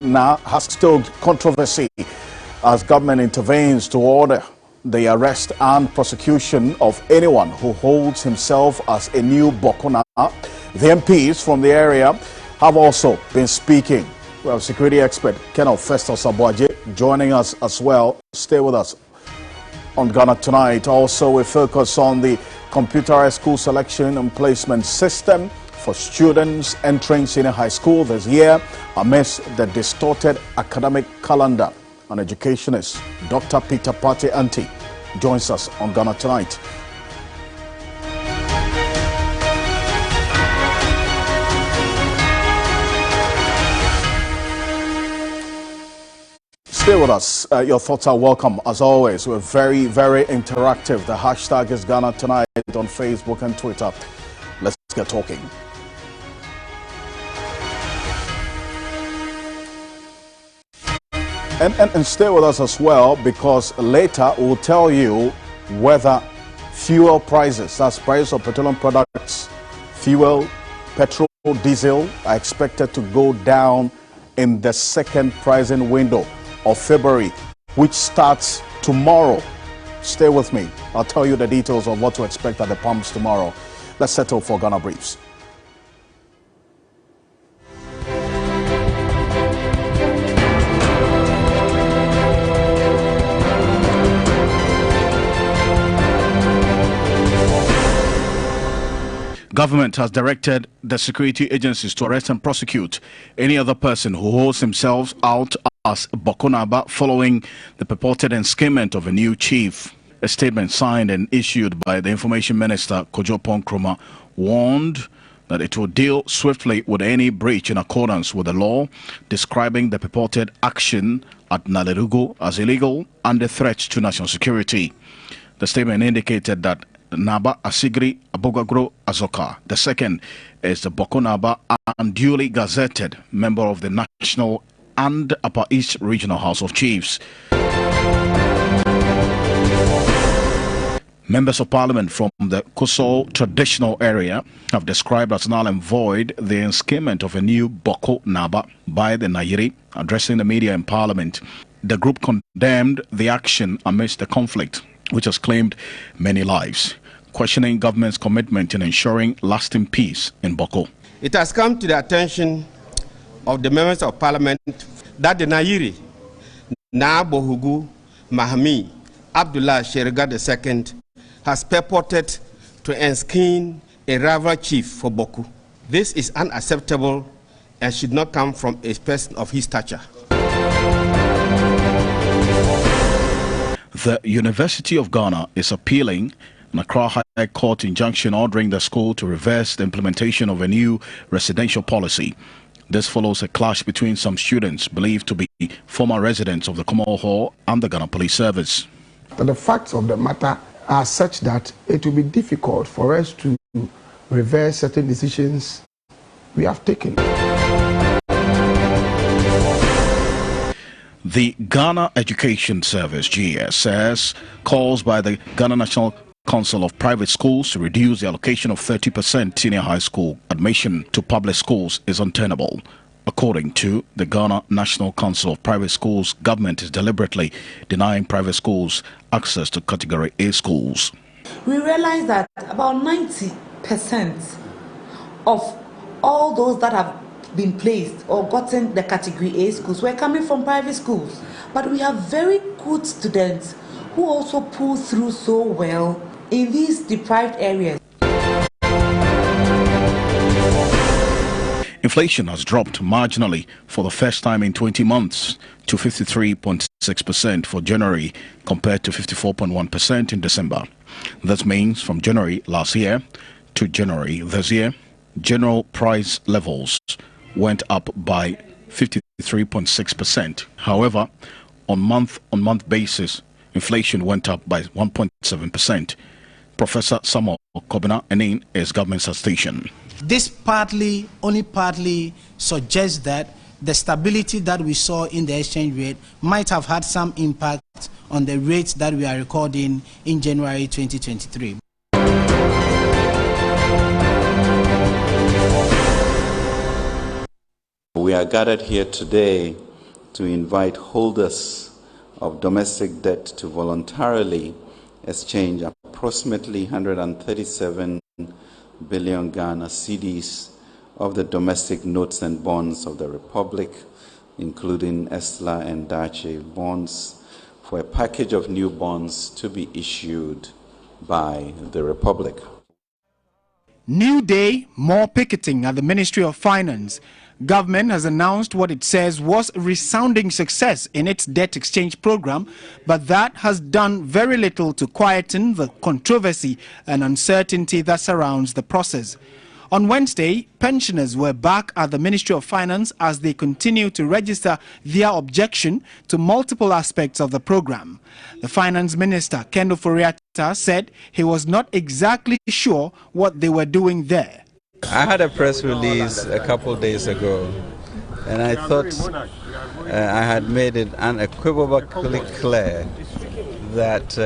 now has stoked controversy as government intervenes to order the arrest and prosecution of anyone who holds himself as a new Bawku Naba. The MPs from the area have also been speaking. We have security expert Colonel Festus Abuaje joining us as well. Stay with us on Ghana Tonight. Also, we focus on the computerized school selection and placement system for students entering senior high school this year amidst the distorted academic calendar. An educationist, Dr. Peter Pate Anti, joins us on Ghana Tonight. Stay with us. Your thoughts are welcome. As always, we're very, very interactive. The hashtag is Ghana Tonight on Facebook and Twitter. Let's get talking. And stay with us as well, because later we'll tell you whether fuel prices, that's price of petroleum products, fuel, petrol, diesel, are expected to go down in the second pricing window of February, which starts tomorrow. Stay with me. I'll tell you the details of what to expect at the pumps tomorrow. Let's settle for Ghana Briefs. Government has directed the security agencies to arrest and prosecute any other person who holds themselves out as Bawku Naba following the purported enskinment of a new chief. A statement signed and issued by the Information Minister Kojo Nkrumah warned that it will deal swiftly with any breach in accordance with the law, describing the purported action at Nalerugo as illegal and a threat to national security. The statement indicated that Naba Asigri Abogagro Azoka II is the Bawku Naba and duly gazetted member of the National and Upper East Regional House of Chiefs. Members of Parliament from the Kusol traditional area have described as null and void the enskinment of a new Bawku Naba by the Nayiri. Addressing the media in Parliament, the group condemned the action amidst the conflict, which has claimed many lives, questioning government's commitment in ensuring lasting peace in Bawku. It has come to the attention of the members of Parliament that the Nayiri, Bohugu Mahami Abdullah Sheriga II, has purported to enskin a rival chief for Bawku. This is unacceptable and should not come from a person of his stature. The University of Ghana is appealing an Accra High Court injunction ordering the school to reverse the implementation of a new residential policy. This follows a clash between some students believed to be former residents of the Common Hall and the Ghana Police Service. But the facts of the matter are such that it will be difficult for us to reverse certain decisions we have taken. The Ghana Education Service, GS, says calls by the Ghana National Council of Private Schools to reduce the allocation of 30% senior high school admission to public schools is untenable. According to the Ghana National Council of Private Schools, government is deliberately denying private schools access to Category A schools. We realize that about 90% of all those that have been placed or gotten the Category A schools were coming from private schools. But we have very good students who also pull through so well in these deprived areas. Inflation has dropped marginally for the first time in 20 months to 53.6% for January compared to 54.1% in December. This means from January last year to January this year, general price levels went up by 53.6%. However, on month-on-month basis, inflation went up by 1.7%. Professor Samuel Kobina Enin is government station. This only partly suggests that the stability that we saw in the exchange rate might have had some impact on the rates that we are recording in January 2023. We are gathered here today to invite holders of domestic debt to voluntarily exchange approximately 137 billion Ghana cedis of the domestic notes and bonds of the Republic, including ESLA and Dache bonds, for a package of new bonds to be issued by the Republic. New day, more picketing at the Ministry of Finance. Government has announced what it says was a resounding success in its debt exchange program, but that has done very little to quieten the controversy and uncertainty that surrounds the process. On Wednesday, pensioners were back at the Ministry of Finance as they continue to register their objection to multiple aspects of the program. The Finance Minister, Kendo Foriata, said he was not exactly sure what they were doing there. I had a press release a couple of days ago, and I thought I had made it unequivocally clear that,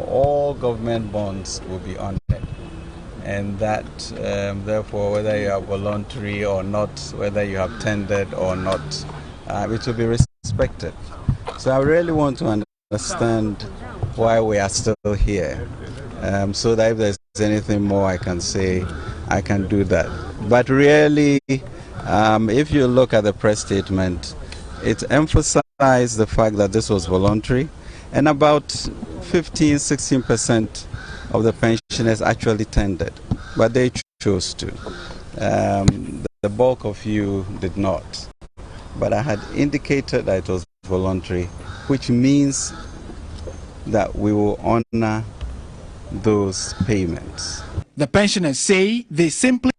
all government bonds will be honored, and that, therefore, whether you are voluntary or not, whether you have tendered or not, it will be respected. So I really want to understand why we are still here, so that if there's anything more I can say, I can do that. But really, if you look at the press statement, it emphasized the fact that this was voluntary, and about 15–16% of the pensioners actually tendered, but they chose to. The bulk of you did not. But I had indicated that it was voluntary, which means that we will honor those payments. The pensioners say they simply...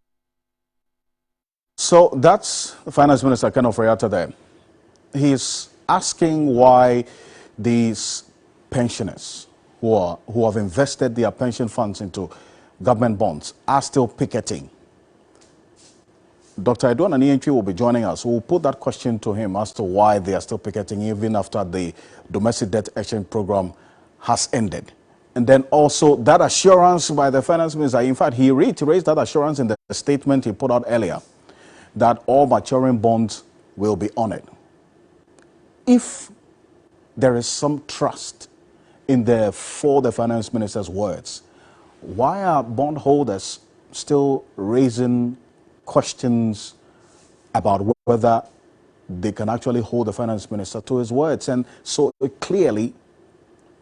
So that's the Finance Minister, Kendo Foriata there. He's asking why these pensioners who have invested their pension funds into government bonds are still picketing. Dr. Edouard Anientwi will be joining us. We'll put that question to him as to why they are still picketing even after the domestic debt exchange program has ended. And then also that assurance by the Finance Minister, in fact, he reiterates that assurance in the statement he put out earlier, that all maturing bonds will be honored. If there is some trust for the Finance Minister's words, why are bondholders still raising questions about whether they can actually hold the Finance Minister to his words? And so it clearly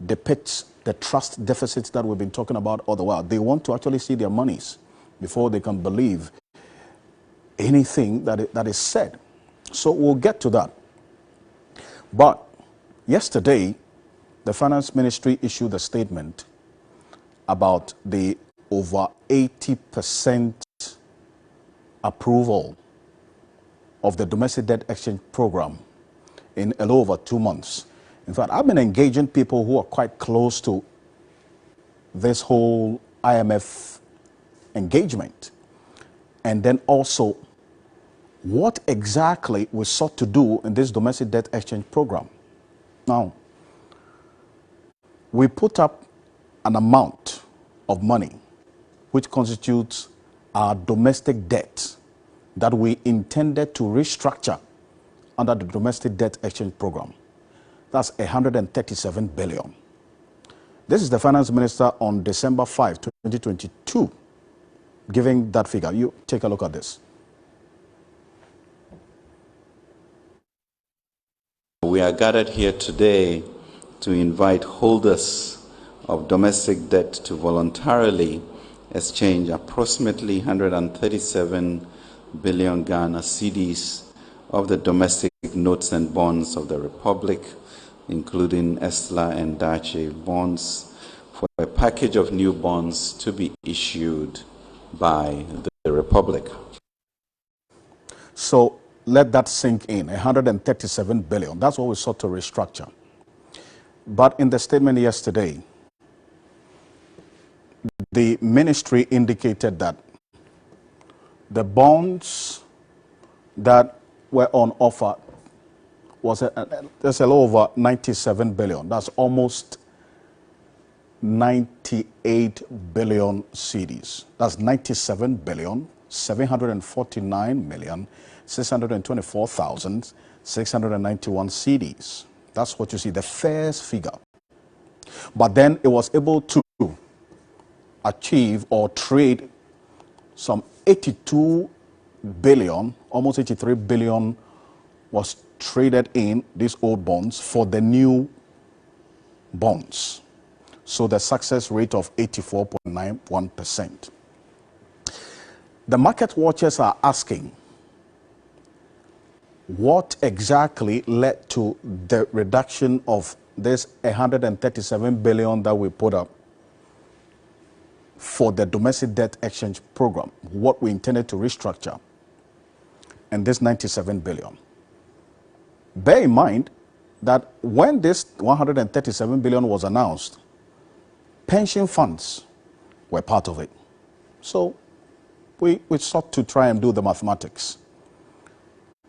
depicts the trust deficits that we've been talking about all the while. They want to actually see their monies before they can believe anything that is said. So we'll get to that. But yesterday, the Finance Ministry issued a statement about the over 80% approval of the domestic debt exchange program in a little over 2 months. In fact, I've been engaging people who are quite close to this whole IMF engagement. And then also, what exactly we sought to do in this domestic debt exchange program. Now, we put up an amount of money which constitutes our domestic debt that we intended to restructure under the domestic debt exchange program. That's 137 billion. This is the Finance Minister on December 5, 2022, giving that figure. You take a look at this. We are gathered here today to invite holders of domestic debt to voluntarily exchange approximately 137 billion Ghana cedis of the domestic notes and bonds of the Republic, including ESLA and Dache bonds, for a package of new bonds to be issued by the Republic. So let that sink in, 137 billion. That's what we sought to restructure. But in the statement yesterday, the ministry indicated that the bonds that were on offer was there's a little over 97 billion. That's almost 98 billion cedis. That's 97 billion 749,624,691 cedis. That's what you see, the first figure. But then it was able to achieve or trade some 82 billion, almost 83 billion was traded in these old bonds for the new bonds. So the success rate of 84.91%. The market watchers are asking, what exactly led to the reduction of this 137 billion that we put up for the domestic debt exchange program, what we intended to restructure, and this 97 billion. Bear in mind that when this 137 billion was announced, pension funds were part of it. So we sought to try and do the mathematics.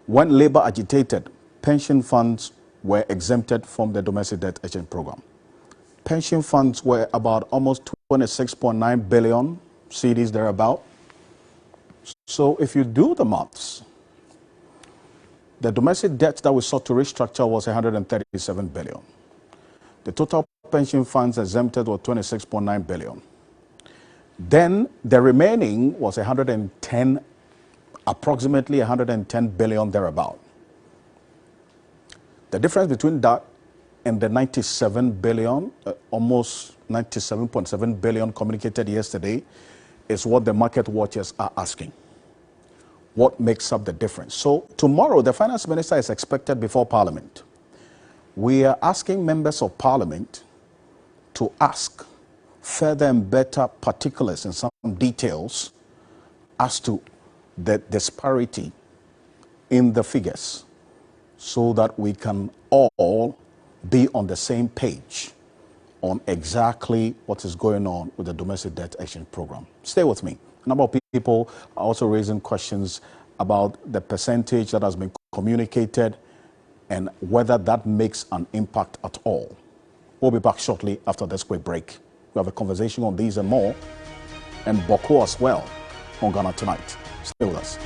When Labour agitated, pension funds were exempted from the domestic debt exchange program. Pension funds were about almost 26.9 billion cedis thereabout. So if you do the maths, the domestic debt that we sought to restructure was 137 billion. The total pension funds exempted were 26.9 billion. Then the remaining was 110, approximately 110 billion thereabout. The difference between that and the 97 billion, almost 97.7 billion communicated yesterday, is what the market watchers are asking. What makes up the difference? So tomorrow, the finance minister is expected before Parliament. We are asking members of Parliament to ask further and better particulars and some details as to the disparity in the figures, so that we can all be on the same page on exactly what is going on with the domestic debt exchange program. Stay with me. A number of people are also raising questions about the percentage that has been communicated and whether that makes an impact at all. We'll be back shortly after this quick break. We have a conversation on these and more, and Bawku as well on Ghana Tonight. Stay with us.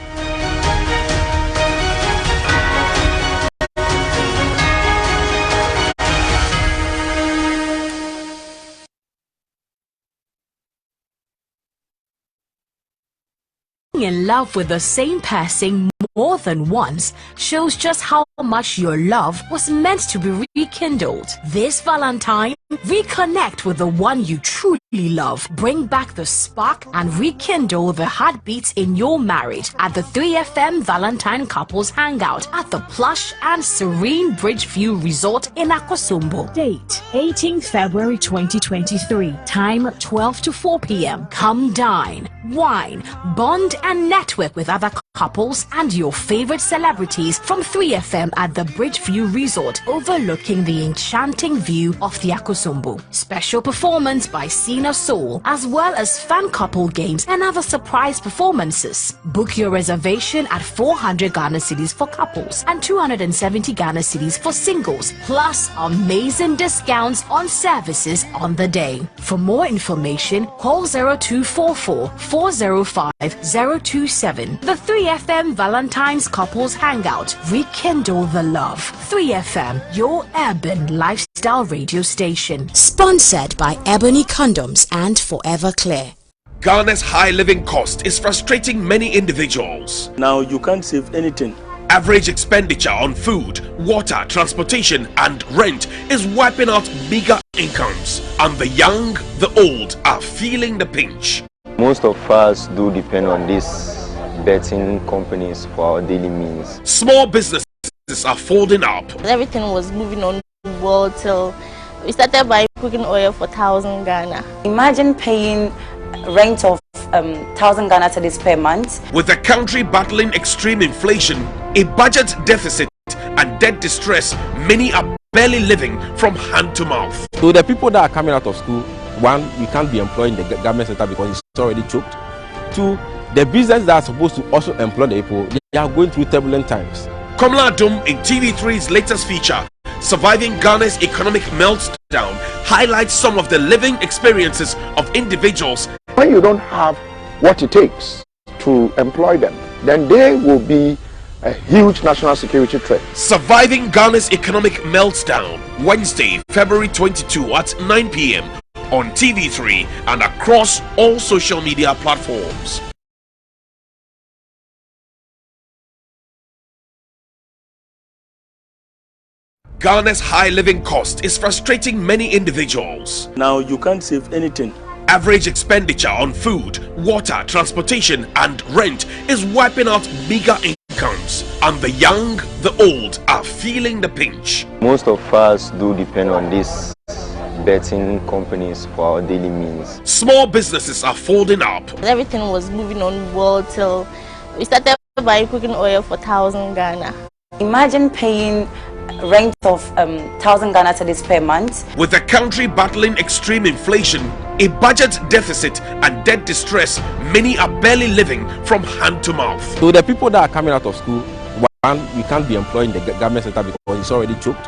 In love with the same person more than once shows just how much your love was meant to be rekindled. This Valentine, reconnect with the one you truly love. Bring back the spark and rekindle the heartbeats in your marriage at the 3FM Valentine Couples Hangout at the plush and serene Bridgeview Resort in Akosombo. Date 18th February 2023. Time 12 to 4 p.m. Come dine, wine, bond and network with other couples and your favorite celebrities from 3FM at the Bridgeview Resort, overlooking the enchanting view of the Akosombo. Special performance by Sina Soul, as well as fan couple games and other surprise performances. Book your reservation at 400 Ghana cedis for couples and 270 Ghana cedis for singles, plus amazing discounts on services on the day. For more information, call 0244 405 027. The 3FM Valentine's Couples Hangout. Rekindle the love. 3FM, your urban lifestyle radio station. Sponsored by Ebony Condoms and Forever Clear. Ghana's high living cost is frustrating many individuals. Now you can't save anything. Average expenditure on food, water, transportation and rent is wiping out meager incomes, and the young, the old are feeling the pinch. Most of us do depend on these betting companies for our daily means. Small businesses are folding up. Everything was moving on well till we started buying cooking oil for 1,000 Ghana. Imagine paying rent of 1,000 Ghana cedis per month. With the country battling extreme inflation, a budget deficit and debt distress, many are barely living from hand to mouth. So the people that are coming out of school, one, we can't be employed in the government sector because it's already choked. Two, the business that are supposed to also employ the people, they are going through turbulent times. Conundrum in TV3's latest feature, Surviving Ghana's Economic Meltdown, highlights some of the living experiences of individuals. When you don't have what it takes to employ them, then they will be a huge national security threat. Surviving Ghana's economic meltdown, Wednesday, February 22 at 9 p.m. on TV3 and across all social media platforms. Ghana's high living cost is frustrating many individuals. Now you can't save anything. Average expenditure on food, water, transportation and rent is wiping out meager incomes, and the young, the old are feeling the pinch. Most of us do depend on these betting companies for our daily means. Small businesses are folding up. Everything was moving on well till we started buying cooking oil for 1,000 Ghana. Imagine paying rent of 1,000 Ghana cedis per month. With the country battling extreme inflation, a budget deficit and debt distress, many are barely living from hand to mouth. So the people that are coming out of school, one, we can't be employing the government sector because it's already choked.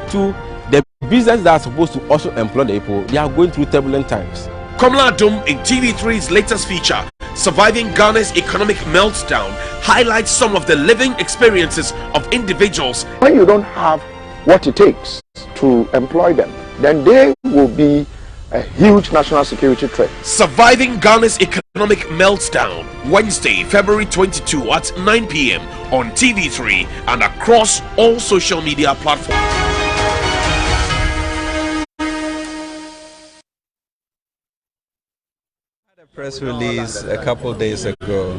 Two, the businesses that are supposed to also employ the people, they are going through turbulent times. Conundrum in TV3's latest feature, Surviving Ghana's Economic Meltdown, highlights some of the living experiences of individuals. When you don't have what it takes to employ them, then they will be a huge national security threat. Surviving Ghana's Economic Meltdown, Wednesday, February 22 at 9 p.m. on TV3 and across all social media platforms. Press release a couple days ago,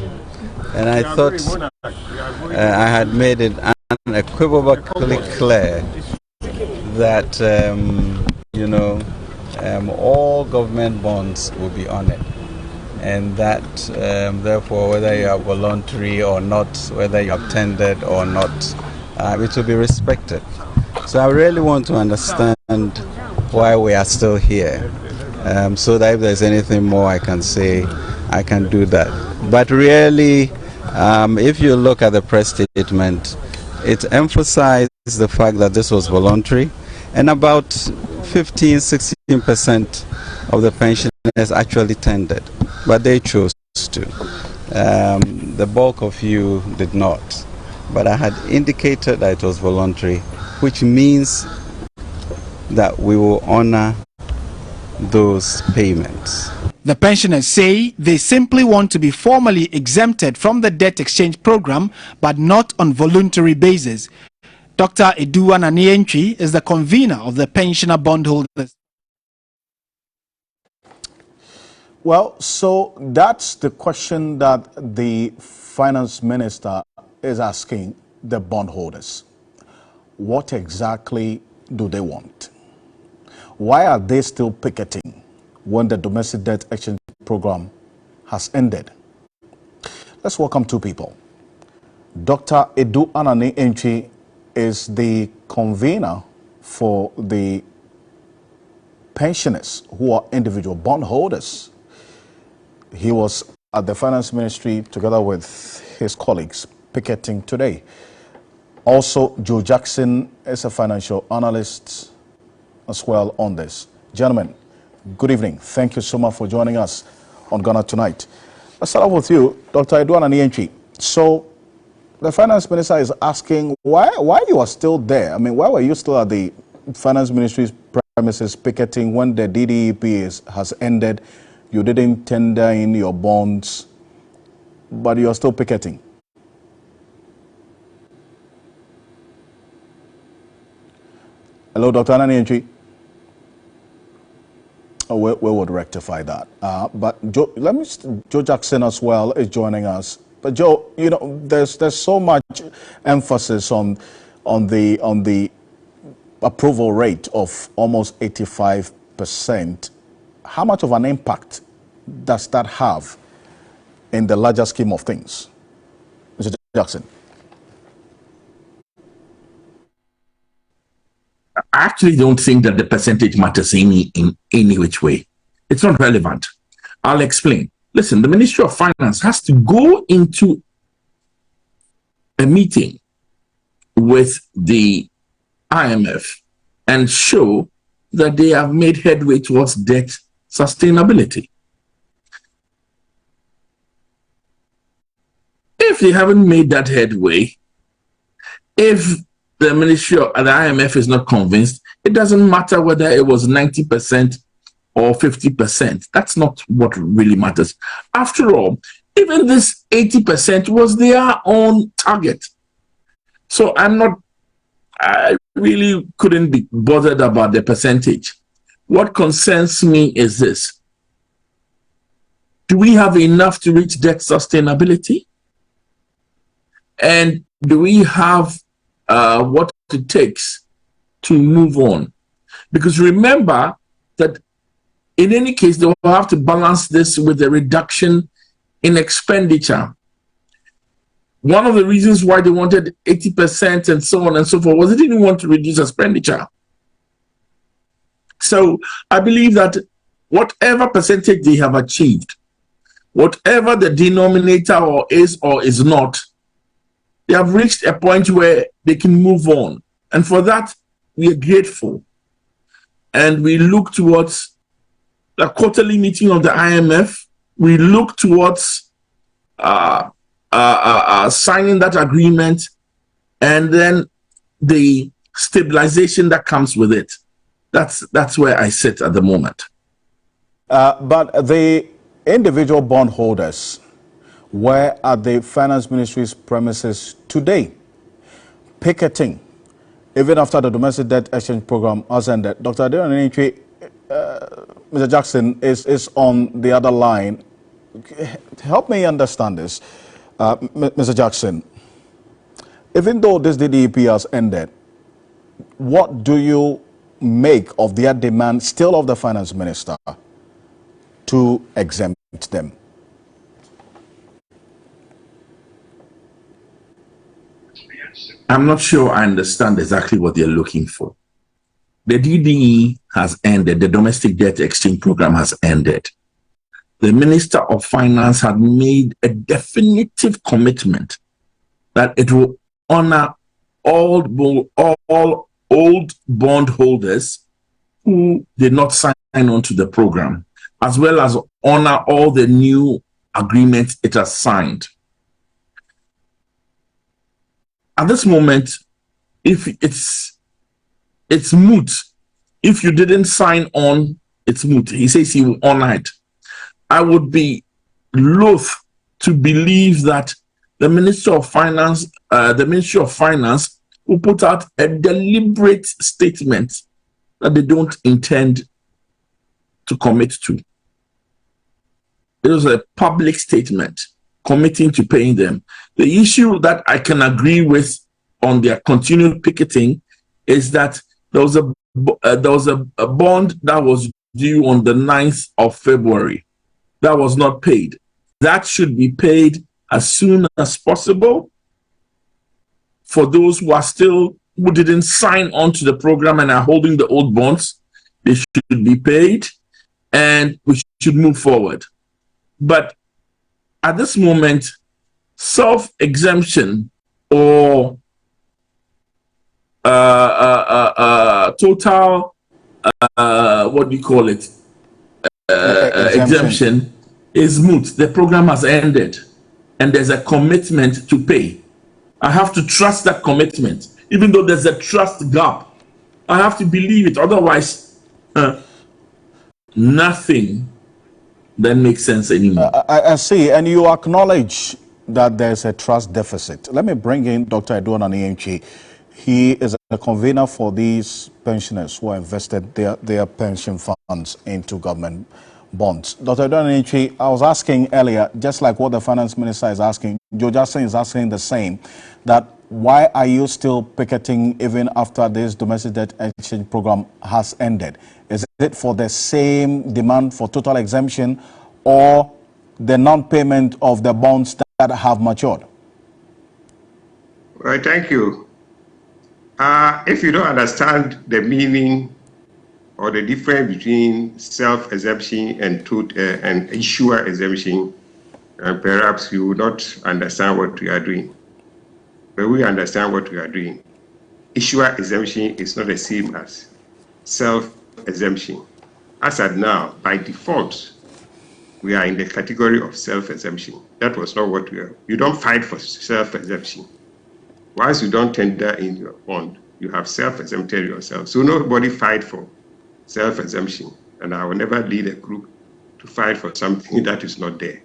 and I thought I had made it unequivocally clear that all government bonds will be on it, and that therefore whether you are voluntary or not, whether you have tendered or not, it will be respected. So I really want to understand why we are still here. So that if there's anything more I can say, I can do that. But really, if you look at the press statement, it emphasized the fact that this was voluntary, and about 15-16% of the pensioners actually tendered, but they chose to. The bulk of you did not. But I had indicated that it was voluntary, which means that we will honor those payments. The pensioners say they simply want to be formally exempted from the debt exchange program, but not on voluntary basis. Dr. Eduan Anientwi is the convener of the pensioner bondholders. Well, so that's the question that the finance minister is asking the bondholders. What exactly do they want? Why are they still picketing when the domestic debt exchange program has ended? Let's welcome two people. Dr. Eduan Anientwi is the convener for the pensioners who are individual bondholders. He was at the finance ministry together with his colleagues picketing today. Also, Joe Jackson is a financial analyst as well on this. Gentlemen, good evening. Thank you so much for joining us on Ghana Tonight. Let's start off with you, Dr. Eduan Anientwi. So, the finance minister is asking why you are still there. I mean, why were you still at the finance ministry's premises picketing when the DDEP has ended? You didn't tender in your bonds, but you are still picketing. Hello, Dr. Anientwi. Oh, we would rectify that. But Joe, Joe Jackson as well is joining us. But Joe, you know, there's so much emphasis on the approval rate of almost 85%. How much of an impact does that have in the larger scheme of things, Mr. Jackson? I actually don't think that the percentage matters in any which way. It's not relevant. I'll explain. Listen, the Ministry of Finance has to go into a meeting with the IMF and show that they have made headway towards debt sustainability. if they haven't made that headway, if the Ministry of the IMF is not convinced, it doesn't matter whether it was 90% or 50%. That's not what really matters. After all, even this 80% was their own target. So I really couldn't be bothered about the percentage. What concerns me is this. Do we have enough to reach debt sustainability? And do we have what it takes to move on? Because remember that in any case, they will have to balance this with a reduction in expenditure. One of the reasons why they wanted 80% and so on and so forth was they didn't want to reduce expenditure. So I believe that whatever percentage they have achieved, whatever the denominator or is not, they have reached a point where they can move on. And for that, we are grateful. And we look towards the quarterly meeting of the IMF. We look towards signing that agreement, and then the stabilization that comes with it. That's where I sit at the moment. But the individual bondholders were at the Finance Ministry's premises today, picketing, even after the domestic debt exchange program has ended. Dr. Adeonanitwe, Mr. Jackson is on the other line. Help me understand this, Mr. Jackson. Even though this DDEP has ended, what do you make of their demand still of the finance minister to exempt them? I'm not sure I understand exactly what they're looking for. The DDE has ended. The domestic debt exchange program has ended. The Minister of Finance had made a definitive commitment that it will honor all old bondholders who did not sign on to the program, as well as honor all the new agreements it has signed. At this moment, if it's moot. If you didn't sign on, it's moot. He says he will honor it. I would be loath to believe that the Ministry of Finance will put out a deliberate statement that they don't intend to commit to. It was a public statement committing to paying them. The issue that I can agree with on their continued picketing is that there was a bond that was due on the 9th of February that was not paid. That should be paid as soon as possible. For those who didn't sign on to the program and are holding the old bonds, they should be paid, and we should move forward. But at this moment, self-exemption or total, what do you call it? Exemption is moot. The program has ended, and there's a commitment to pay. I have to trust that commitment, even though there's a trust gap. I have to believe it. Otherwise, nothing that makes sense anymore. I see, and you acknowledge that there's a trust deficit. Let me bring in Dr. Adeonanitwe. He is a convener for these pensioners who have invested their pension funds into government bonds. Dr. Adeonanitwe, I was asking earlier, just like what the finance minister is asking, Joe Jackson is asking the same, that why are you still picketing even after this domestic debt exchange program has ended? Is it for the same demand for total exemption or the non-payment of the bonds that have matured? Well, thank you. If you don't understand the meaning or the difference between self-exemption and issuer exemption, perhaps you will not understand what we are doing. But we understand what we are doing. Issuer exemption is not the same as self-exemption. As at now, by default, we are in the category of self-exemption. That was not what we are. You don't fight for self-exemption. Once you don't tender in your bond, you have self-exempted yourself. So nobody fight for self-exemption. And I will never lead a group to fight for something that is not there.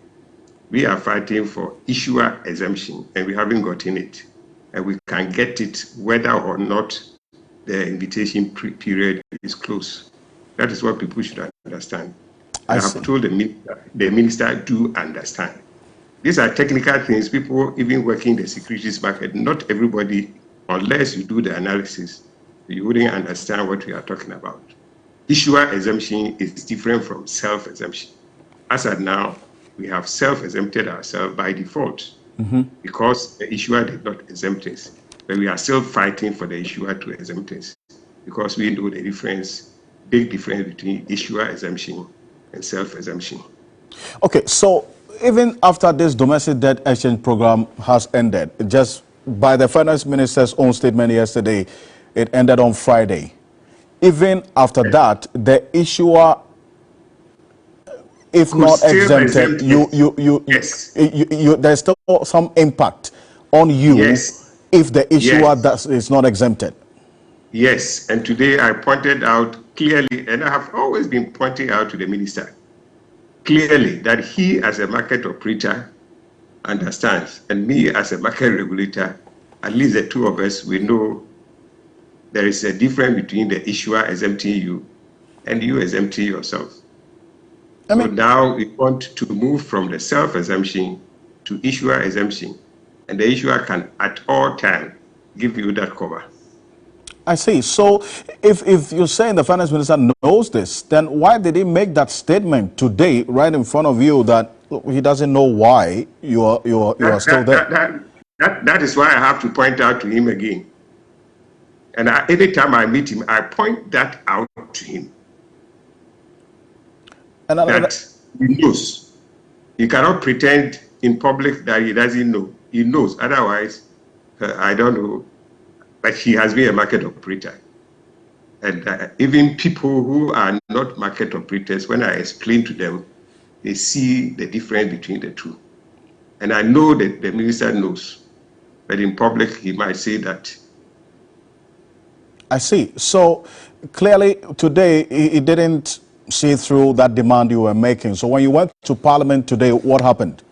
We are fighting for issuer exemption, and we haven't gotten it. And we can get it whether or not the invitation period is closed. That is what people should understand. I have told the minister do understand. These are technical things. People even working the securities market, not everybody, unless you do the analysis, you wouldn't understand what we are talking about. Issuer exemption is different from self-exemption. As at now, we have self-exempted ourselves by default because the issuer did not exempt us. But we are still fighting for the issuer to exempt us because we know the difference, big difference between issuer exemption and self-exemption. Okay, so even after this domestic debt exchange program has ended, just by the finance minister's own statement yesterday, it ended on Friday. Even after that, the issuer, if not exempted, there's still some impact on you if the issuer is not exempted. Yes, and today I pointed out clearly, and I have always been pointing out to the minister clearly that he as a market operator understands, and me as a market regulator, at least the two of us, we know there is a difference between the issuer exempting you and you exempting yourself. So now we want to move from the self-exemption to issuer exemption, and the issuer can at all time give you that cover. I see. So if you're saying the finance minister knows this, then why did he make that statement today right in front of you that he doesn't know why you are still there? That is why I have to point out to him again. And anytime I meet him, I point that out to him. That he knows. He cannot pretend in public that he doesn't know. He knows. Otherwise, I don't know. But he has been a market operator. And even people who are not market operators, when I explain to them, they see the difference between the two. And I know that the minister knows. But in public, he might say that. I see. So clearly today, he didn't see through that demand you were making. So when you went to Parliament today, what happened?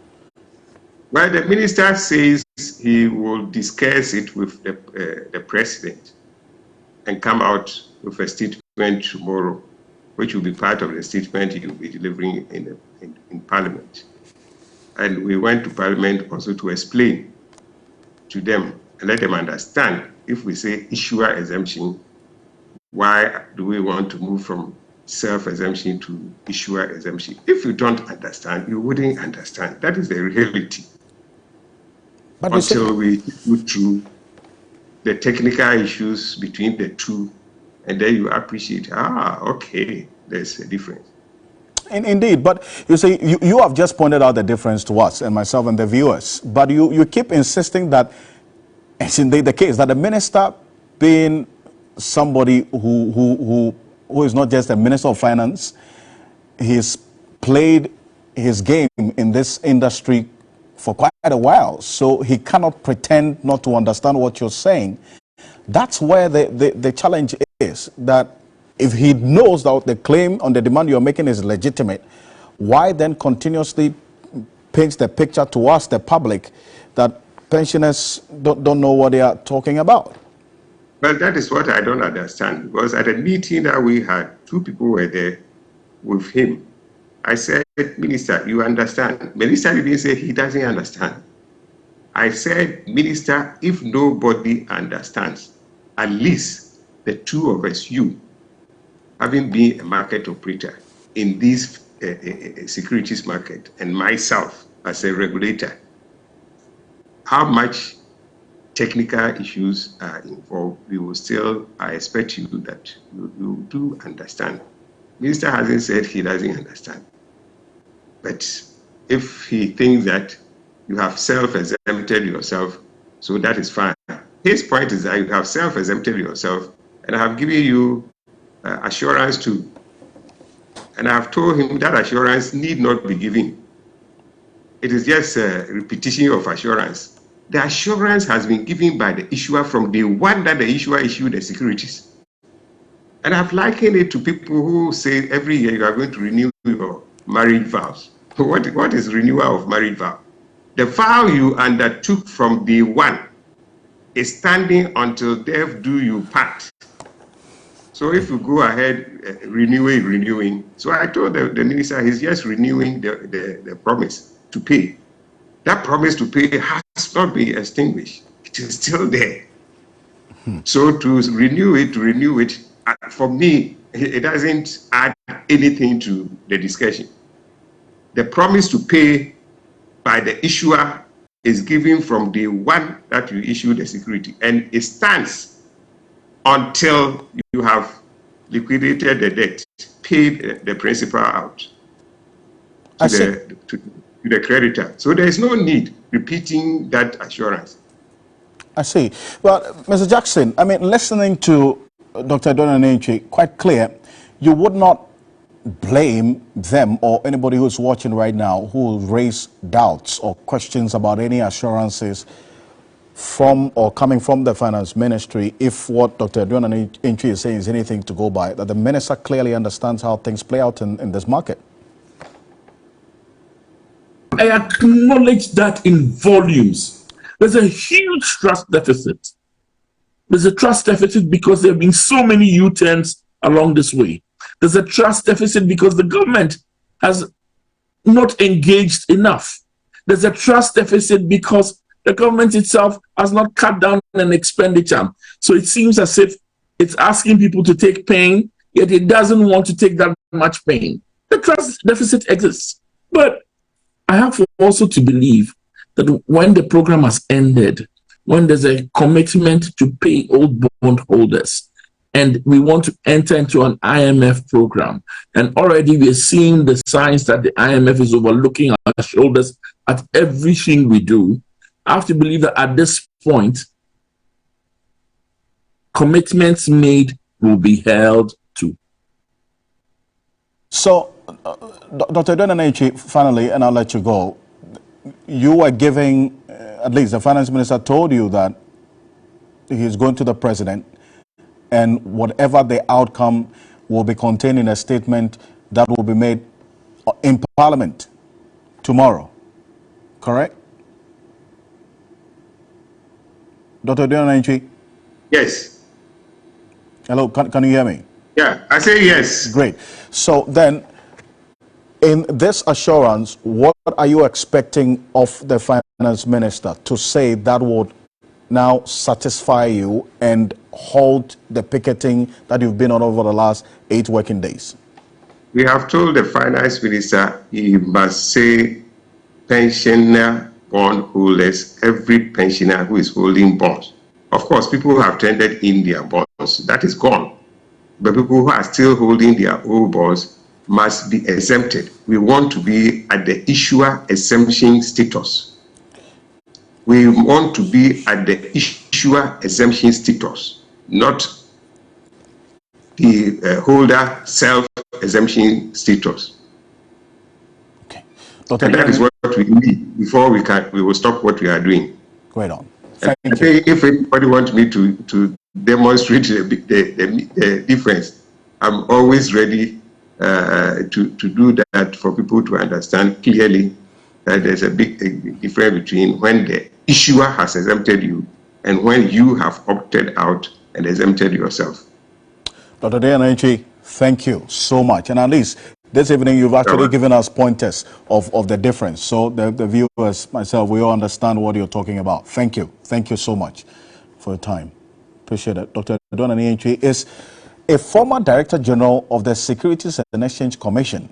Well, the minister says he will discuss it with the president and come out with a statement tomorrow, which will be part of the statement he will be delivering in Parliament. And we went to Parliament also to explain to them and let them understand, if we say issuer exemption, why do we want to move from self-exemption to issuer exemption? If you don't understand, you wouldn't understand. That is the reality. But until we go through the technical issues between the two, and then you appreciate, okay, there's a difference. Indeed, but you see, you have just pointed out the difference to us and myself and the viewers, but you keep insisting that it's indeed the case that the minister, being somebody who is not just a minister of finance, he's played his game in this industry for quite a while, so he cannot pretend not to understand what you're saying. That's where the challenge is, that if he knows that the claim on the demand you're making is legitimate, why then continuously paints the picture to us, the public, that pensioners don't know what they are talking about? Well, that is what I don't understand, because at a meeting that we had, two people were there with him. I said, Minister, you understand. Minister didn't say he doesn't understand. I said, Minister, if nobody understands, at least the two of us, you, having been a market operator in this securities market, and myself as a regulator, how much technical issues are involved, we will still, I expect you that you do understand. Minister hasn't said he doesn't understand. But if he thinks that you have self-exempted yourself, so that is fine. His point is that you have self-exempted yourself, and I have given you assurance to And I've told him that assurance need not be given. It is just a repetition of assurance. The assurance has been given by the issuer from the one that the issuer issued the securities. And I've likened it to people who say every year you are going to renew your marriage vows. What is renewal of marriage vow? The vow you undertook from day one is standing until death do you part. So if you go ahead renewing. So I told the minister he's just renewing the promise to pay. That promise to pay has not been extinguished. It is still there. So to renew it, for me, it doesn't add anything to the discussion. The promise to pay by the issuer is given from the one that you issue the security, and it stands until you have liquidated the debt, paid the principal out to the creditor. So there is no need repeating that assurance. I see. Well, Mr. Jackson, I mean, listening to Dr. Donanenchi, quite clear, you would not blame them or anybody who's watching right now who will raise doubts or questions about any assurances from or coming from the finance ministry if what Dr. Donanenchi is saying is anything to go by, that the minister clearly understands how things play out in this market. I acknowledge that in volumes. There's a huge trust deficit. There's a trust deficit because there have been so many U-turns along this way. There's a trust deficit because the government has not engaged enough. There's a trust deficit because the government itself has not cut down on expenditure. So it seems as if it's asking people to take pain, yet it doesn't want to take that much pain. The trust deficit exists. But I have also to believe that when the program has ended, when there's a commitment to pay old bondholders, and we want to enter into an IMF program, and already we're seeing the signs that the IMF is overlooking our shoulders at everything we do, I have to believe that at this point, commitments made will be held to. So, Dr. Donanenchi, finally, and I'll let you go, you were giving, at least the finance minister told you that he's going to the president, and whatever the outcome will be contained in a statement that will be made in Parliament tomorrow. Correct? Dr. Donanenchi? Yes. Hello, can you hear me? Yeah, I say yes. Great. So then, in this assurance, what are you expecting of the finance minister to say that would now satisfy you and halt the picketing that you've been on over the last 8 working days? We have told the finance minister he must say pensioner bond holders, every pensioner who is holding bonds. Of course, people who have tendered in their bonds, that is gone. But people who are still holding their old bonds must be exempted. We want to be at the issuer exemption status. We want to be at the issuer exemption status, not the holder self-exemption status. Okay. And that is what we need before we will stop what we are doing. Right on. Thank you. If anybody wants me to demonstrate the difference, I'm always ready to do that for people to understand clearly that there's a big difference between when the issuer has exempted you and when you have opted out and exempted yourself. Dr. Donanenchi, thank you so much. And at least this evening you've actually given us pointers of the difference. So the viewers, myself, we all understand what you're talking about. Thank you. Thank you so much for your time. Appreciate it. Dr. Donanenchi is a former Director General of the Securities and Exchange Commission.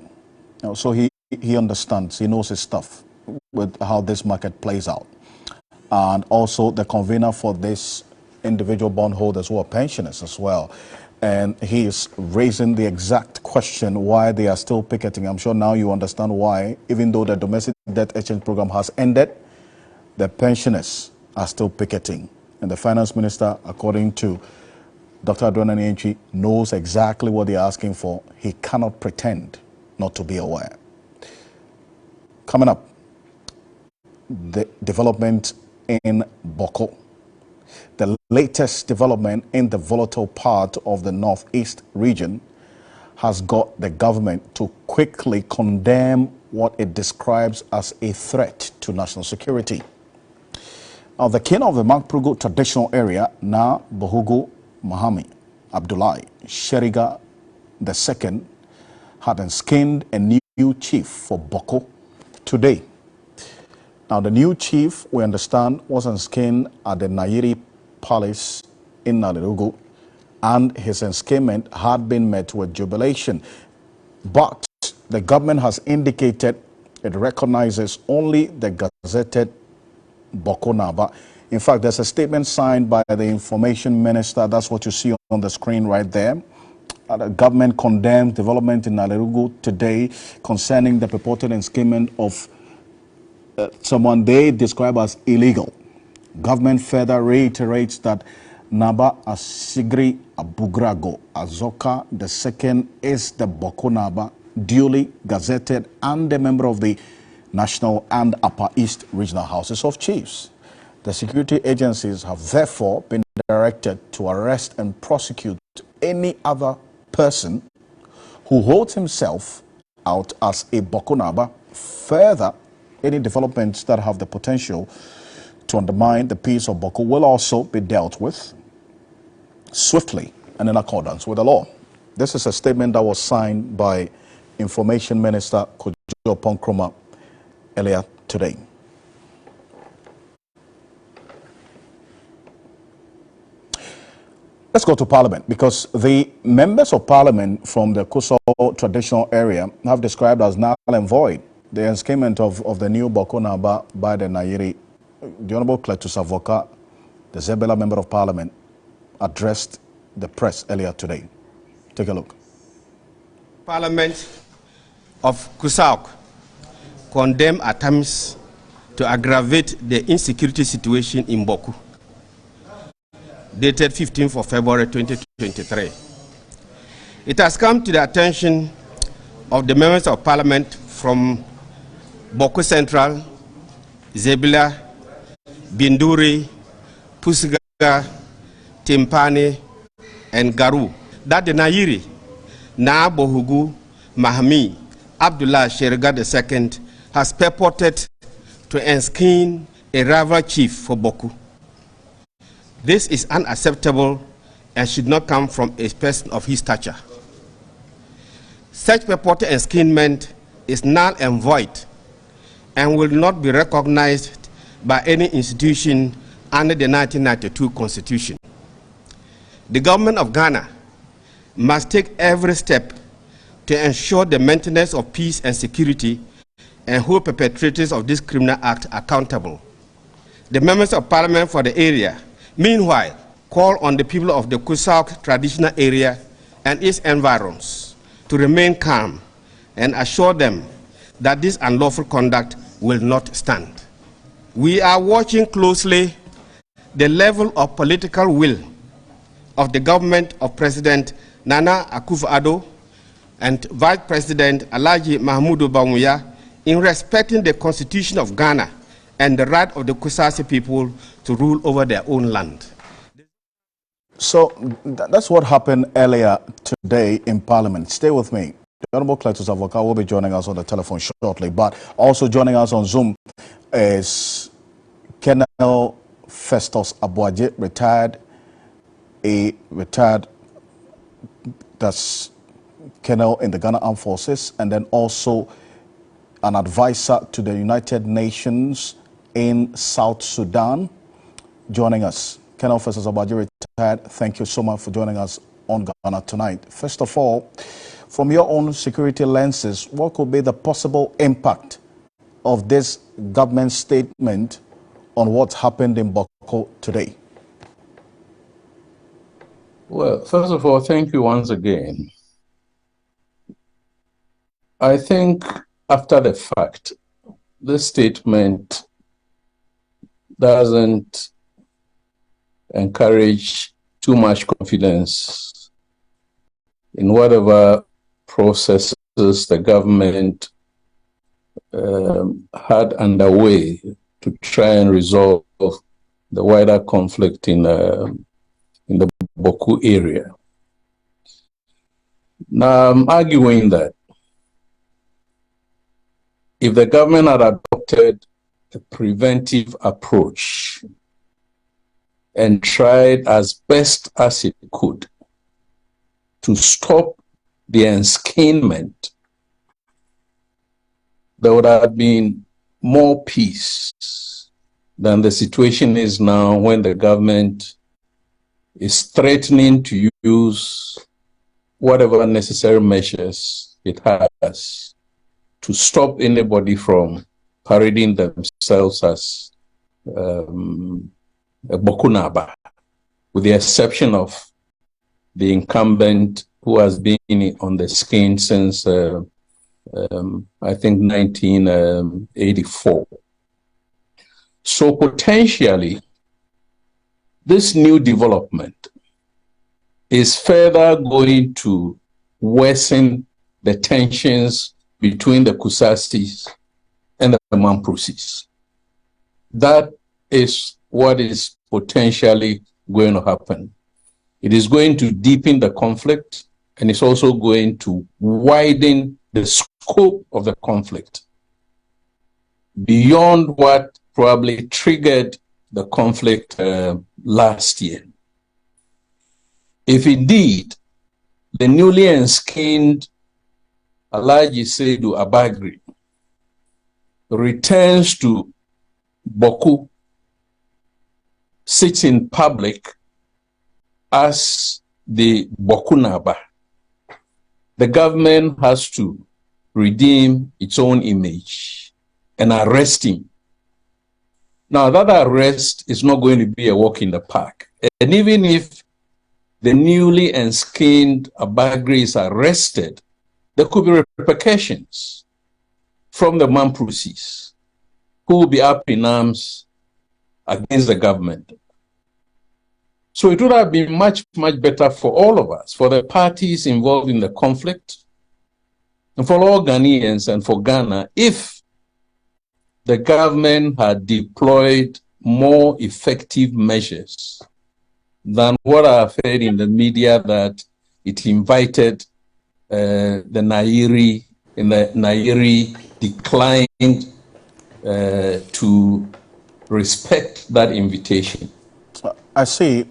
So he understands, he knows his stuff with how this market plays out. And also the convener for this individual bondholders who are pensioners as well. And he is raising the exact question why they are still picketing. I'm sure now you understand why, even though the domestic debt exchange program has ended, the pensioners are still picketing. And the finance minister, according to Dr. Donanenchi, knows exactly what they're asking for. He cannot pretend not to be aware. Coming up, the development in Bawku. The latest development in the volatile part of the northeast region has got the government to quickly condemn what it describes as a threat to national security. Now, the king of the Makprugu traditional area, Na Bohugu Mahami Abdullahi Sheriga II, had enskinned a new chief for Bawku today. Now, the new chief, we understand, was enskinned at the Nairi Palace in Nalirugu, and his enskinment had been met with jubilation. But the government has indicated it recognizes only the gazetted Bawku Naba. In fact, there's a statement signed by the information minister. That's what you see on the screen right there. The government condemns development in Nalirugu today concerning the purported enskillment of someone they describe as illegal. Government further reiterates that Naba Asigri Abugrago Azoka II is the Bawku Naba, duly gazetted and a member of the National and Upper East Regional Houses of Chiefs. The security agencies have therefore been directed to arrest and prosecute any other person who holds himself out as a Bawku Naba. Further, any developments that have the potential to undermine the peace of Bawku will also be dealt with swiftly and in accordance with the law. This is a statement that was signed by Information Minister Kojo Ponkroma earlier today. Let's go to Parliament, because the members of Parliament from the Kuso traditional area have described as null and void the enskillment of the new Bawku Naba by the Nairi. The Honorable Cletus Avoka, the Zebela Member of Parliament, addressed the press earlier today. Take a look. Parliament of Kusauk condemn attempts to aggravate the insecurity situation in Bawku, dated 15th of February 2023. It has come to the attention of the members of Parliament from Bawku Central, Zebila, Binduri, Pusiga, Timpani, and Garu that the Nairi, Na Bohugu Mahami Abdullah Sheriga II has purported to enskin a rival chief for Bawku. This is unacceptable and should not come from a person of his stature. Such purported enskinment is null and void and will not be recognized by any institution under the 1992 Constitution. The government of Ghana must take every step to ensure the maintenance of peace and security and hold perpetrators of this criminal act accountable. The members of Parliament for the area, meanwhile, call on the people of the Kusauk traditional area and its environs to remain calm and assure them that this unlawful conduct will not stand. We are watching closely the level of political will of the government of President Nana Akufo-Addo and Vice President Alhaji Mahmoud Bawumia in respecting the Constitution of Ghana and the right of the Kusasi people to rule over their own land. So that's what happened earlier today in Parliament. Stay with me. The Honorable Cletus Avoka will be joining us on the telephone shortly, but also joining us on Zoom is Colonel Festus Abuaje, retired that's Colonel in the Ghana Armed Forces, and then also an advisor to the United Nations in South Sudan, joining us. Colonel Festus Abuaje, retired. Thank you so much for joining us on Ghana Tonight. First of all, from your own security lenses, what could be the possible impact of this government statement on what's happened in Bawku today? Well, first of all, thank you once again. I think after the fact, this statement doesn't encourage too much confidence in whatever processes the government had underway to try and resolve the wider conflict in the Bawku area. Now, I'm arguing that if the government had adopted a preventive approach and tried as best as it could to stop the enskinment, there would have been more peace than the situation is now, when the government is threatening to use whatever necessary measures it has to stop anybody from parading themselves as Bokunaba, with the exception of the incumbent, who has been on the scene since I think 1984. So potentially, this new development is further going to worsen the tensions between the Kusasis and the Mamprusis. That is what is potentially going to happen. It is going to deepen the conflict, and it's also going to widen the scope of the conflict beyond what probably triggered the conflict last year. If indeed the newly enskinned Alhaji Seydou Abagri returns to Bawku, sits in public as the Bokunaba, the government has to redeem its own image and arrest him. Now, that arrest is not going to be a walk in the park. And even if the newly enskinned Abagri is arrested, there could be repercussions from the Mamprusis, who will be up in arms against the government. So it would have been much, much better for all of us, for the parties involved in the conflict, and for all Ghanaians and for Ghana, if the government had deployed more effective measures than what I've heard in the media, that it invited the Nairi, and the Nairi declined to respect that invitation. I see.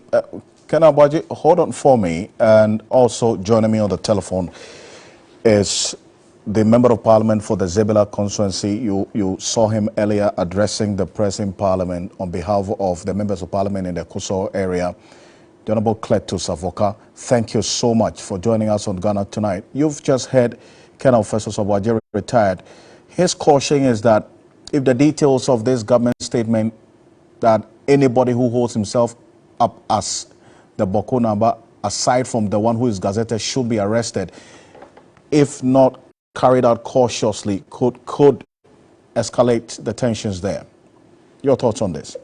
Kenabaji, hold on for me, and also joining me on the telephone is the Member of Parliament for the Zebela constituency. You saw him earlier addressing the press in Parliament on behalf of the Members of Parliament in the Kusor area. The Honorable Cletus Avoka, thank you so much for joining us on Ghana Tonight. You've just heard Colonel Festus Obwaje retired. His caution is that if the details of this government statement that anybody who holds himself up as the Bawku number, aside from the one who is gazetted, should be arrested, if not carried out cautiously, could escalate the tensions there. Your thoughts on this?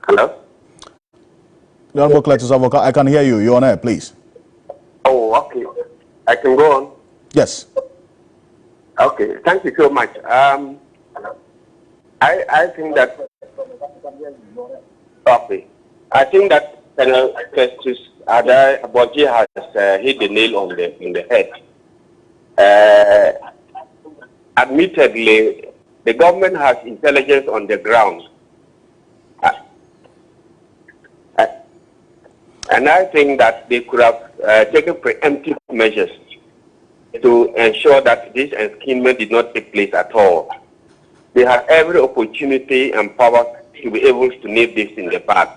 Hello? The Honorable Cletus Avoka, I can hear you. You're on air, please. Oh, okay. I can go on? Yes. Okay, thank you so much. I think that... Okay. I think that Colonel Festus Obwaje has hit the nail on the head. Admittedly, the government has intelligence on the ground. And I think that they could have taken preemptive measures to ensure that this enskinment did not take place at all. They had every opportunity and power to be able to nip this in the bud,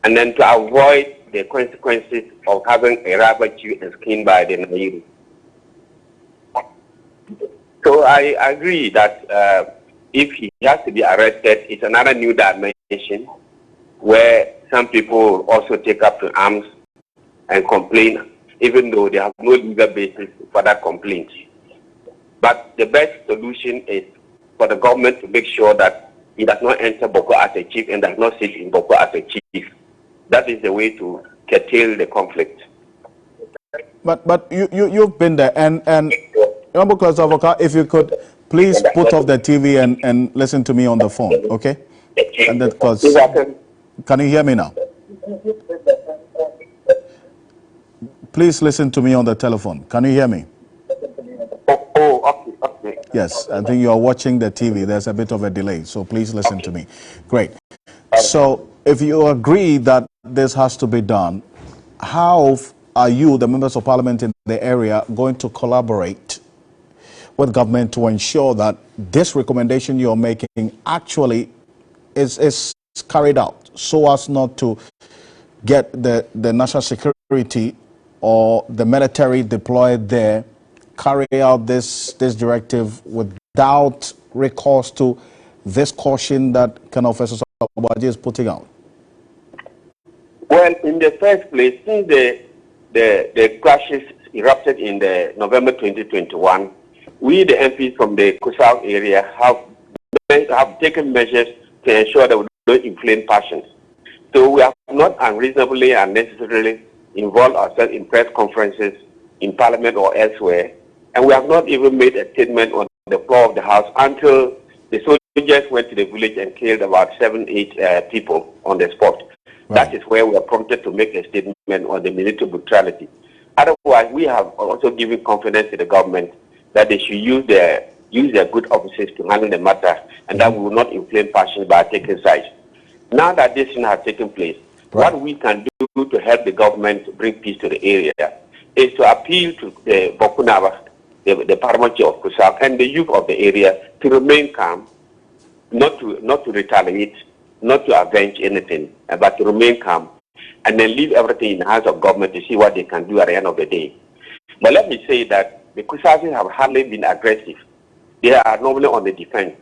and then to avoid the consequences of having a Rabachu enskinned by the Nairu. So I agree that if he has to be arrested, it's another new dimension where some people will also take up to arms and complain, even though they have no legal basis for that complaint. But the best solution is for the government to make sure that he does not enter Bawku as a chief and does not sit in Bawku as a chief. That is the way to curtail the conflict. But you've been there, and Honorable Class Avoka, if you could please put off the TV and listen to me on the phone, okay? And that cause, can you hear me now? Please listen to me on the telephone. Can you hear me? Okay. Yes, I think you are watching the TV. There's a bit of a delay, so please listen to me. Great. So if you agree that this has to be done, how are you, the members of parliament in the area, going to collaborate with government to ensure that this recommendation you're making actually is carried out so as not to get the national security or the military deployed there carry out this directive without recourse to this caution that Colonel Festus Obaje is putting out? Well, in the first place, since the crashes erupted in the November 2021, we, the MPs from the Kusau area, have taken measures to ensure that we don't inflame passions. So we have not unreasonably and unnecessarily involved ourselves in press conferences in Parliament or elsewhere, and we have not even made a statement on the floor of the House until the soldiers went to the village and killed about 7-8 people on the spot. Right. That is where we are prompted to make a statement on the military brutality. Otherwise, we have also given confidence to the government that they should use their good officers to handle the matter, and that we will not inflame passions by taking sides. Now that this thing has taken place, what we can do to help the government bring peace to the area is to appeal to the Bawku, the paramount of Kusau, and the youth of the area to remain calm, not to retaliate, not to avenge anything, but to remain calm, and then leave everything in the hands of government to see what they can do at the end of the day. But let me say that the Kusauis have hardly been aggressive. They are normally on the defense.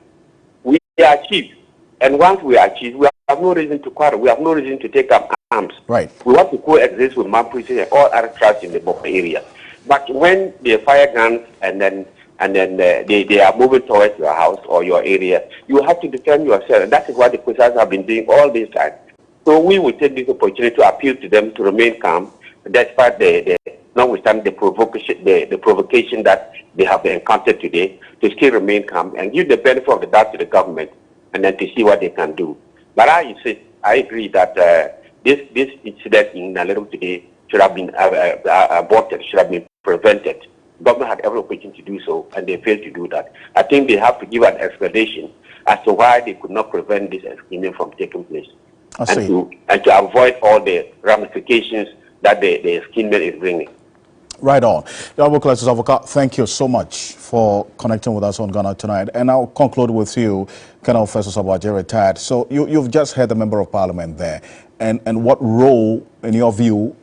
We are chiefs, and once we are chiefs, we have no reason to quarrel. We have no reason to take up arms. Right. We want to coexist with Mamprisi and all other tribes in the Bawku area. But when they fire guns and then they are moving towards your house or your area, you have to defend yourself. And that is what the Kusauis have been doing all this time. So we will take this opportunity to appeal to them to remain calm, despite notwithstanding the provocation that they have encountered today, to still remain calm and give the benefit of the doubt to the government, and then to see what they can do. But I agree that this incident in Naleru today should have been aborted, should have been prevented. The government had every opportunity to do so, and they failed to do that. I think they have to give an explanation as to why they could not prevent this experiment from taking place, and to avoid all the ramifications that the experiment is bringing. Right on. Honorable Class Avoka, thank you so much for connecting with us on Ghana Tonight. And I'll conclude with you, Colonel Festus Obaje, retired. So you've just heard the Member of Parliament there. And what role, in your view,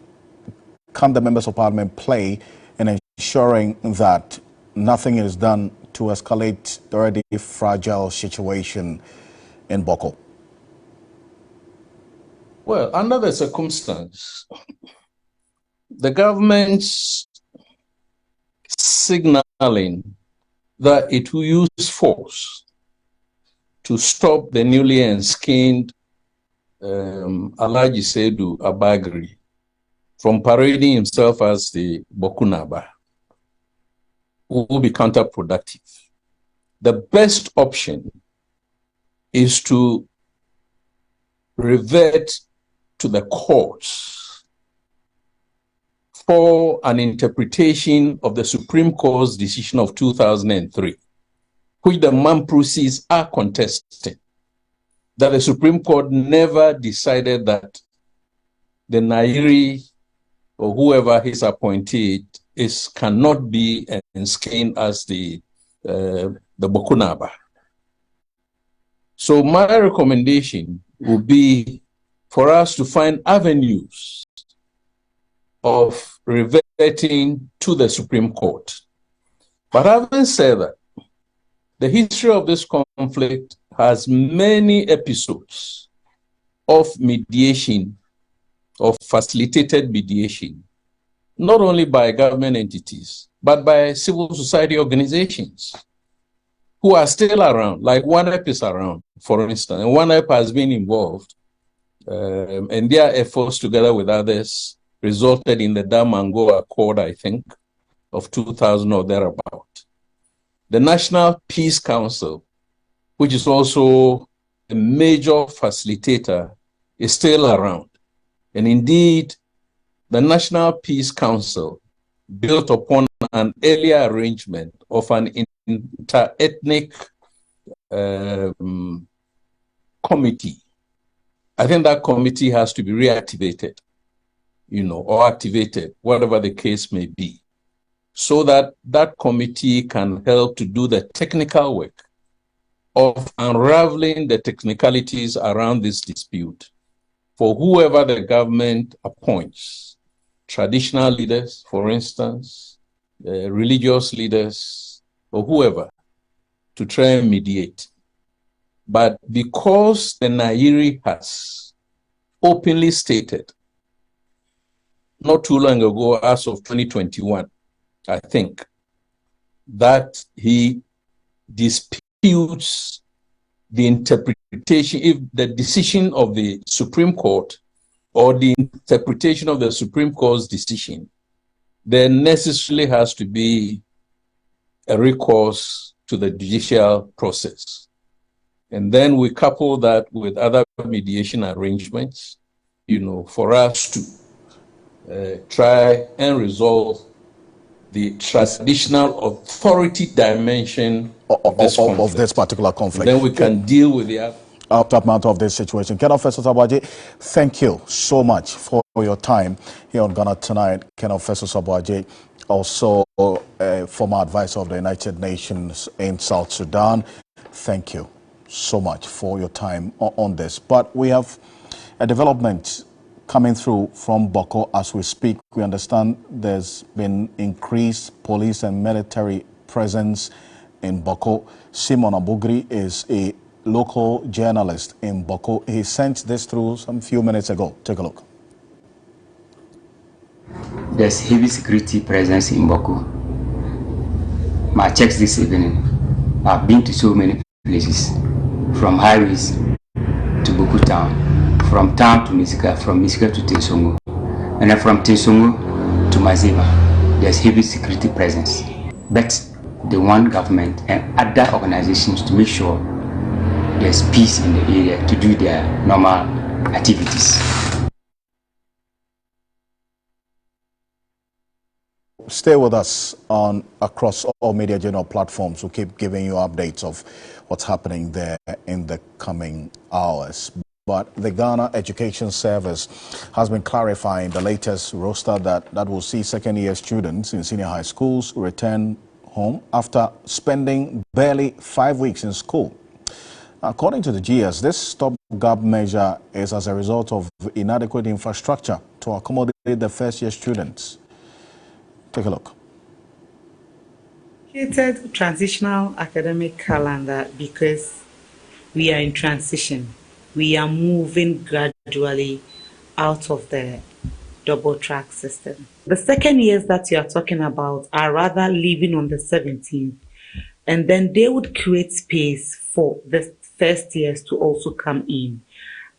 can the Members of Parliament play in ensuring that nothing is done to escalate the already fragile situation in Bawku? Well, under the circumstance, the government's signaling that it will use force to stop the newly enskined Alhaji Seydou Abagri from parading himself as the Bawku Naba will be counterproductive. The best option is to revert to the courts for an interpretation of the Supreme Court's decision of 2003, which the Mamprus are contesting, that the Supreme Court never decided that the Nairi or whoever is appointed cannot be enskined as the Bawku Naba. So my recommendation would be for us to find avenues of reverting to the Supreme Court. But having said that, the history of this conflict has many episodes of mediation, of facilitated mediation, not only by government entities, but by civil society organizations who are still around, like OneUp is around, for instance. And OneUp has been involved, and their efforts together with others resulted in the Damango Accord, I think, of 2000 or thereabout. The National Peace Council, which is also a major facilitator, is still around. And indeed, the National Peace Council built upon an earlier arrangement of an inter-ethnic committee. I think that committee has to be reactivated, or activated, whatever the case may be, so that that committee can help to do the technical work of unraveling the technicalities around this dispute for whoever the government appoints, traditional leaders, for instance, religious leaders, or whoever, to try and mediate. But because the Nairi has openly stated, not too long ago, as of 2021, I think, that he disputes the interpretation, if the decision of the Supreme Court or the interpretation of the Supreme Court's decision, there necessarily has to be a recourse to the judicial process. And then we couple that with other mediation arrangements, for us to try and resolve the traditional authority dimension of this particular conflict. Then we can deal with the aftermath of this situation. Ken Officer Sabwaji, thank you so much for your time here on Ghana Tonight. Ken Officer Sabwaji, also former advisor of the United Nations in South Sudan. Thank you so much for your time on this. But we have a development coming through from Bawku as we speak. We understand there's been increased police and military presence in Bawku. Simon Abugri is a local journalist in Bawku. He sent this through some few minutes ago. Take a look. There's heavy security presence in Bawku. My checks this evening, I've been to so many places, from highways to Bawku town, from town to Misika, from Misika to Tinsongo, and then from Tinsongo to Mazeba. There's heavy security presence. But they want government and other organizations to make sure there's peace in the area to do their normal activities. Stay with us on across all media journal platforms. We'll keep giving you updates of what's happening there in the coming hours. But the Ghana Education Service has been clarifying the latest roster that will see second-year students in senior high schools return home after spending barely 5 weeks in school. According to the GS, this stopgap measure is as a result of inadequate infrastructure to accommodate the first-year students. Take a look. Created transitional academic calendar because we are in transition. We are moving gradually out of the double track system. The second years that you are talking about are rather leaving on the 17th, and then they would create space for the first years to also come in.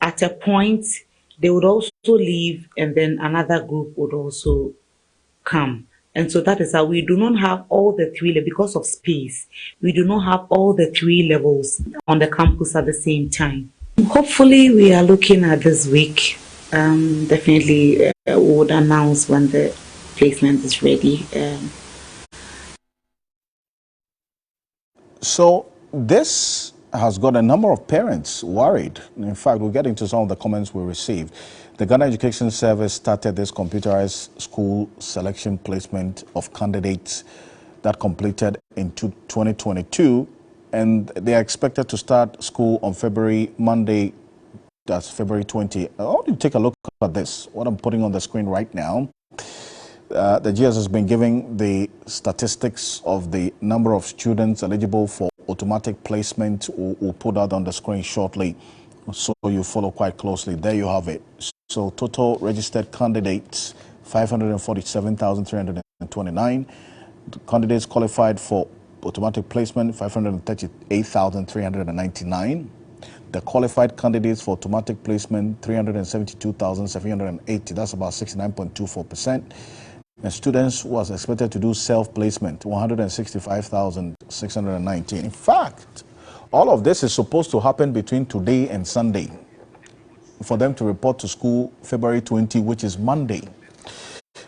At a point, they would also leave, and then another group would also come. And so that is how we do not have all the three levels because of space. We do not have all the three levels on the campus at the same time. Hopefully, we are looking at this week. Definitely we would announce when the placement is ready. So this has got a number of parents worried. In fact, we'll get into some of the comments we received. The Ghana Education Service started this computerized school selection placement of candidates that completed in 2022, and they are expected to start school on Monday, that's February 20. I want you to take a look at this, what I'm putting on the screen right now. The GS has been giving the statistics of the number of students eligible for automatic placement. We'll put that on the screen shortly, so you follow quite closely. There you have it. So total registered candidates 547,329. Candidates qualified for automatic placement, 538,399. The qualified candidates for automatic placement, 372,780. That's about 69.24%. And students was expected to do self-placement, 165,619. In fact, all of this is supposed to happen between today and Sunday for them to report to school February 20, which is Monday.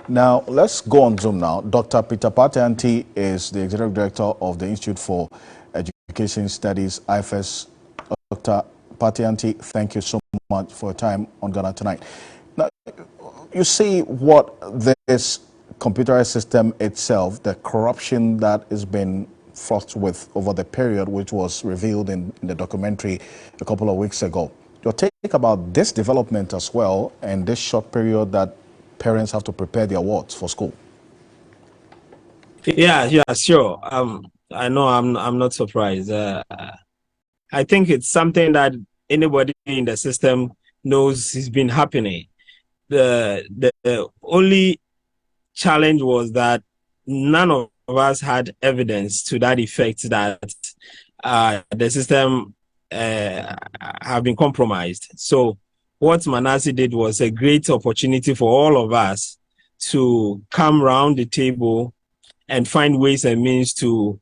Now, let's go on Zoom now. Dr. Peter Patianti is the Executive Director of the Institute for Education Studies, IFS. Dr. Patianti, thank you so much for your time on Ghana Tonight. Now, you see what this computerized system itself, the corruption that has been fraught with over the period, which was revealed in the documentary a couple of weeks ago. Your take about this development as well and this short period that parents have to prepare their wards for school. Yeah, sure. I know I'm not surprised. I think it's something that anybody in the system knows has been happening. The only challenge was that none of us had evidence to that effect that the system have been compromised. So what Manasseh did was a great opportunity for all of us to come round the table and find ways and means to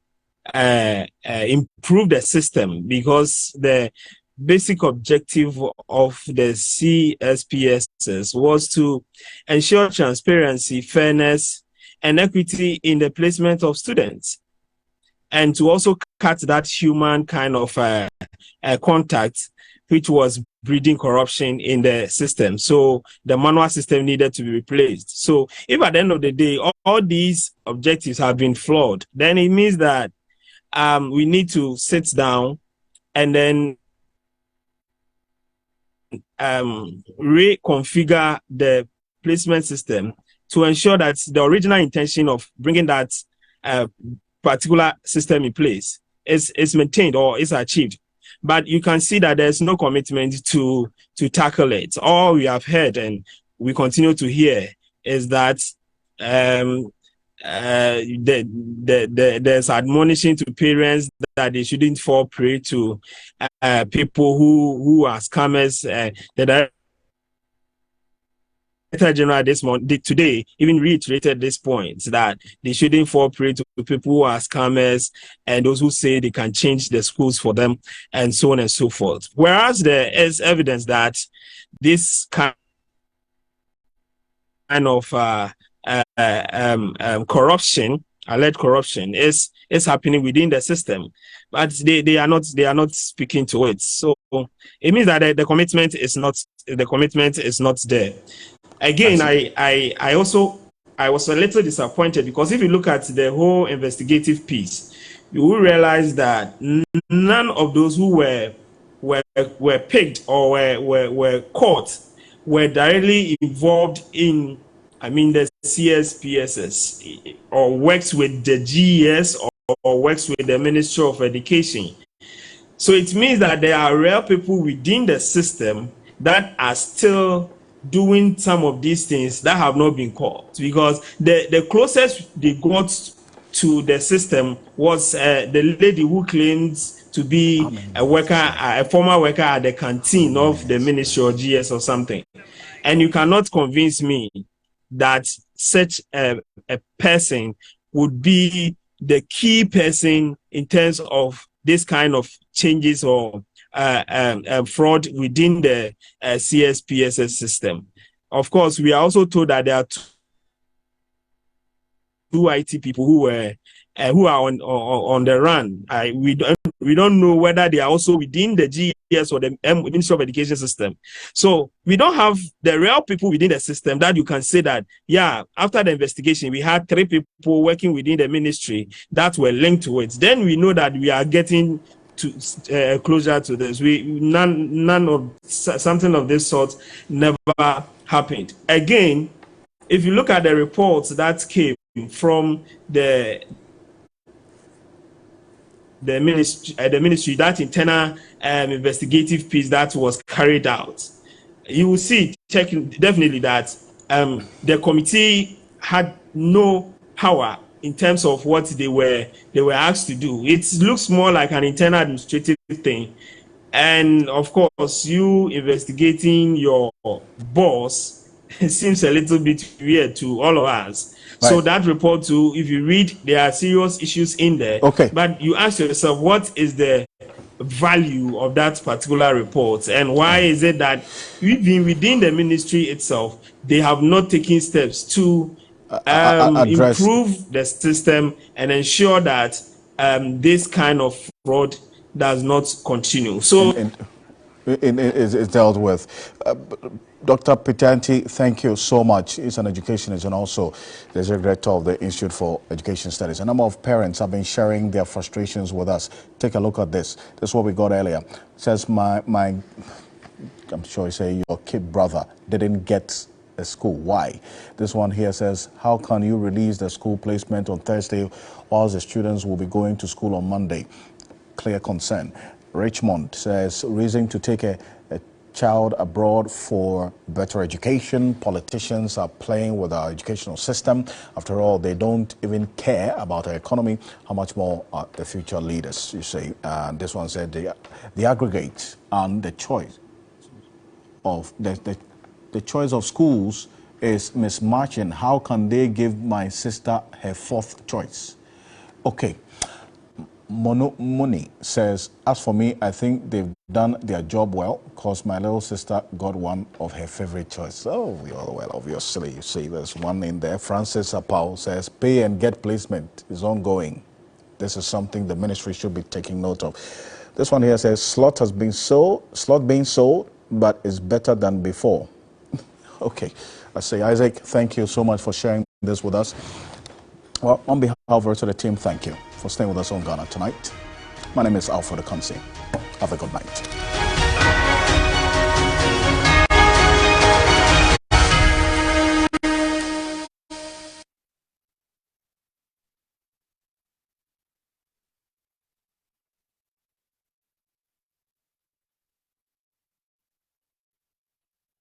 improve the system, because the basic objective of the CSPSs was to ensure transparency, fairness, and equity in the placement of students, and to also cut that human kind of contact, which was breeding corruption in the system. So the manual system needed to be replaced. So if at the end of the day, all these objectives have been flawed, then it means that we need to sit down and then reconfigure the placement system to ensure that the original intention of bringing that particular system in place is maintained or is achieved. But you can see that there's no commitment to tackle it. All we have heard and we continue to hear is that there's admonition to parents that they shouldn't fall prey to people who are scammers. The Director General today even reiterated this point, that they shouldn't fall prey to people who are scammers and those who say they can change the schools for them and so on and so forth. Whereas there is evidence that this kind of corruption, alleged corruption, is happening within the system, but they are not speaking to it. So it means that the commitment is not there. Again, I was a little disappointed, because if you look at the whole investigative piece, you will realize that none of those who were picked or were caught were directly involved in, the CSPSs, or works with the GES or works with the Ministry of Education. So it means that there are real people within the system that are still doing some of these things that have not been caught, because the closest they got to the system was the lady who claims to be a former worker at the canteen of the Ministry or GS or something. And you cannot convince me that such a person would be the key person in terms of this kind of changes or fraud within the CSPSS system. Of course, we are also told that there are two IT people who are on the run. We don't know whether they are also within the GES or the Ministry of Education system. So we don't have the real people within the system that you can say that, yeah, after the investigation, we had 3 people working within the ministry that were linked to it. Then we know that we are getting to closer to this. None of something of this sort never happened. Again, if you look at the reports that came from the ministry, that internal investigative piece that was carried out, you will see definitely that the committee had no power in terms of what they were asked to do. It looks more like an internal administrative thing. And of course, you investigating your boss seems a little bit weird to all of us. Right. So that report too, if you read, there are serious issues in there. Okay. But you ask yourself, what is the value of that particular report, and why is it that even within the ministry itself, they have not taken steps to improve the system and ensure that this kind of fraud does not continue? So it's dealt with. Dr. Pitanti, thank you so much. He's an educationist and also the director of the Institute for Education Studies. A number of parents have been sharing their frustrations with us. Take a look at this. This is what we got earlier. It says, I'm sure you say your kid brother didn't get a school. Why? This one here says, how can you release the school placement on Thursday whilst the students will be going to school on Monday? Clear concern. Richmond says, reason to take a child abroad for better education. Politicians are playing with our educational system. After all, they don't even care about our economy. How much more are the future leaders, you say? This one said the aggregate and the choice of the choice of schools is mismatching. How can they give my sister her fourth choice? Okay. Money says, as for me, I think they've done their job well because my little sister got one of her favorite choices. Oh, well, obviously, you see, there's one in there. Francis Apau says, pay and get placement is ongoing. This is something the ministry should be taking note of. This one here says, slot being sold, but is better than before. Okay, I say, Isaac, thank you so much for sharing this with us. Well, on behalf of the rest of the team, thank you for staying with us on Ghana Tonight. My name is Alfred Akansi. Have a good night.